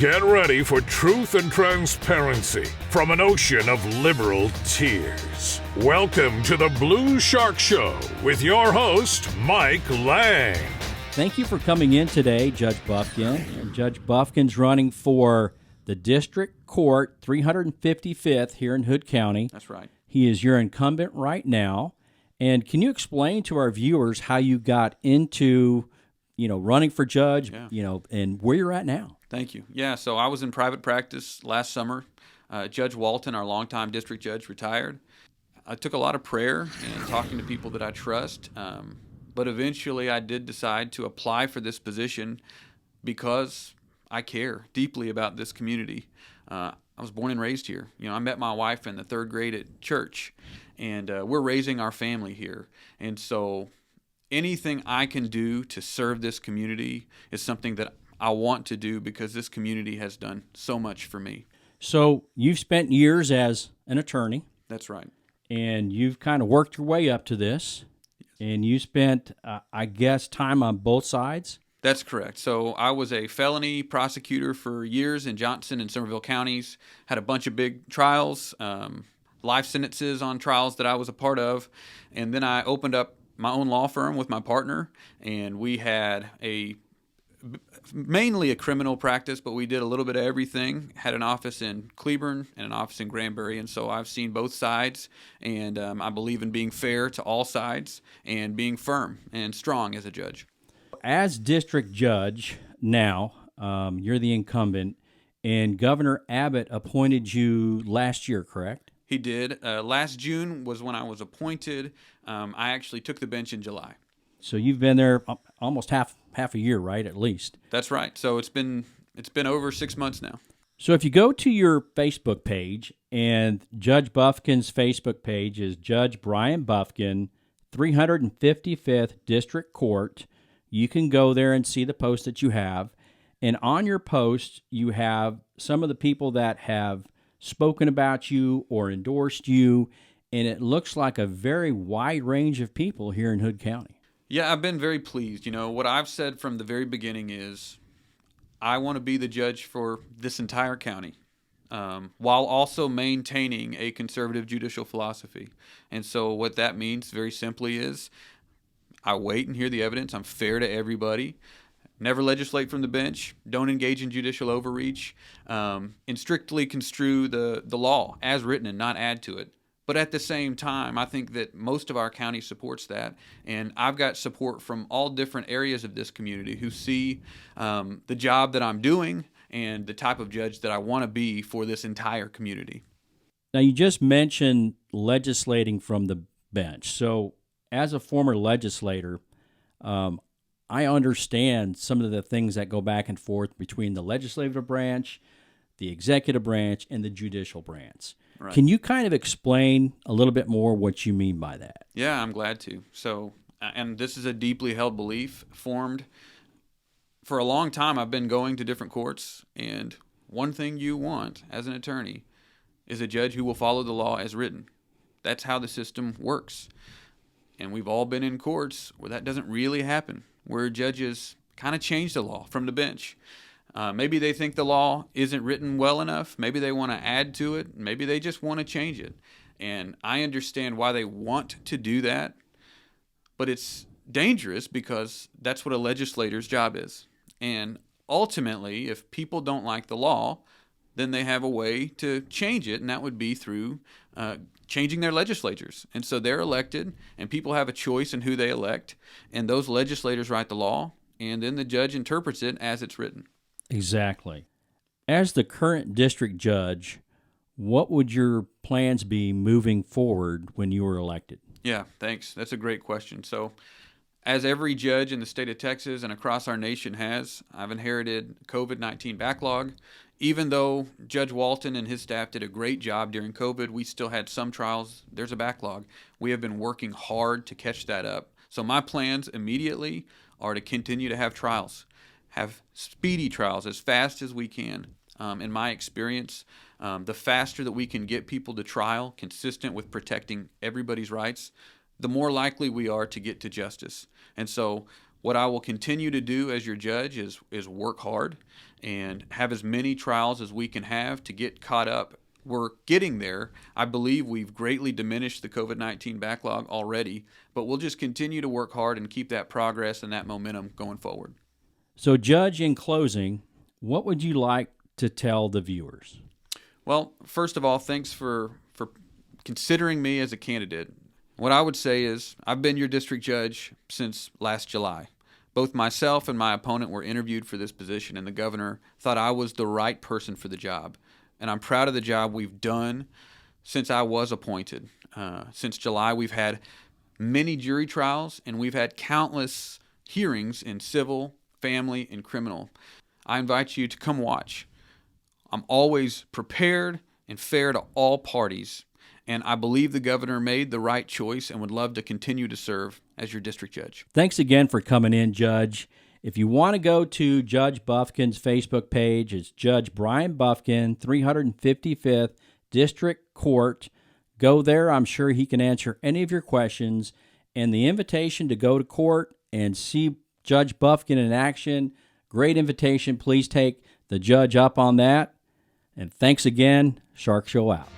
Get ready for truth and transparency from an ocean of liberal tears. Welcome to the Blue Shark Show with your host, Mike Lang. Thank you for coming in today, Judge Bufkin. And Judge Bufkin's running for the District Court 355th here in Hood County. That's right. He is your incumbent right now. And can you explain to our viewers how you got into, running for judge, and where you're at now? Thank you. Yeah, so I was in private practice last summer. Judge Walton, our longtime district judge, retired. I took a lot of prayer and talking to people that I trust, but eventually I did decide to apply for this position because I care deeply about this community. I was born and raised here. I met my wife in the third grade at church, and we're raising our family here. And so anything I can do to serve this community is something that I want to do because this community has done so much for me. So you've spent years as an attorney. That's right. And you've kind of worked your way up to this. Yes. And you spent, time on both sides? That's correct. So I was a felony prosecutor for years in Johnson and Somerville counties, had a bunch of big trials, life sentences on trials that I was a part of, and then I opened up my own law firm with my partner, and we had mainly a criminal practice, but we did a little bit of everything. Had an office in Cleburne and an office in Granbury, and so I've seen both sides, and I believe in being fair to all sides and being firm and strong as a judge. As district judge now, you're the incumbent, and Governor Abbott appointed you last year, correct? He did. Last June was when I was appointed. I actually took the bench in July. So you've been there almost half a year, right, at least? That's right. So it's been over 6 months now. So if you go to your Facebook page, and Judge Bufkin's Facebook page is Judge Bryan Bufkin, 355th District Court, you can go there and see the post that you have. And on your post, you have some of the people that have spoken about you or endorsed you, and it looks like a very wide range of people here in Hood County. Yeah, I've been very pleased. What I've said from the very beginning is I want to be the judge for this entire county, while also maintaining a conservative judicial philosophy. And so what that means very simply is I wait and hear the evidence. I'm fair to everybody. Never legislate from the bench. Don't engage in judicial overreach. And strictly construe the law as written and not add to it. But at the same time, I think that most of our county supports that, and I've got support from all different areas of this community who see the job that I'm doing and the type of judge that I want to be for this entire community. Now, you just mentioned legislating from the bench. So as a former legislator, I understand some of the things that go back and forth between the legislative branch, the executive branch, and the judicial branch. Right. Can you kind of explain a little bit more what you mean by that? Yeah, I'm glad to. So, and this is a deeply held belief formed. For a long time, I've been going to different courts, and one thing you want as an attorney is a judge who will follow the law as written. That's how the system works. And we've all been in courts where that doesn't really happen, where judges kind of change the law from the bench. Maybe they think the law isn't written well enough. Maybe they want to add to it. Maybe they just want to change it. And I understand why they want to do that, but it's dangerous because that's what a legislator's job is. And ultimately, if people don't like the law, then they have a way to change it, and that would be through changing their legislatures. And so they're elected, and people have a choice in who they elect, and those legislators write the law, and then the judge interprets it as it's written. Exactly. As the current district judge, what would your plans be moving forward when you were elected? Yeah, thanks. That's a great question. So, as every judge in the state of Texas and across our nation has, I've inherited COVID-19 backlog. Even though Judge Walton and his staff did a great job during COVID, we still had some trials. There's a backlog. We have been working hard to catch that up. So my plans immediately are to continue to have trials, have speedy trials as fast as we can. In my experience, the faster that we can get people to trial consistent with protecting everybody's rights, the more likely we are to get to justice. And so What I will continue to do as your judge is work hard and have as many trials as we can have to get caught up. We're getting there. I believe we've greatly diminished the COVID-19 backlog already, but we'll just continue to work hard and keep that progress and that momentum going forward. So, Judge, in closing, what would you like to tell the viewers? Well, first of all, thanks for considering me as a candidate. What I would say is I've been your district judge since last July. Both myself and my opponent were interviewed for this position, and the governor thought I was the right person for the job. And I'm proud of the job we've done since I was appointed. Since July, we've had many jury trials, and we've had countless hearings in civil, family, and criminal. I invite you to come watch. I'm always prepared and fair to all parties, and I believe the governor made the right choice and would love to continue to serve as your district judge. Thanks again for coming in, Judge. If you want to go to Judge Bufkin's Facebook page, it's Judge Bryan Bufkin, 355th District Court. Go there. I'm sure he can answer any of your questions. And the invitation to go to court and see Judge Bufkin in action, great invitation. Please take the judge up on that. And thanks again. Shark Show out.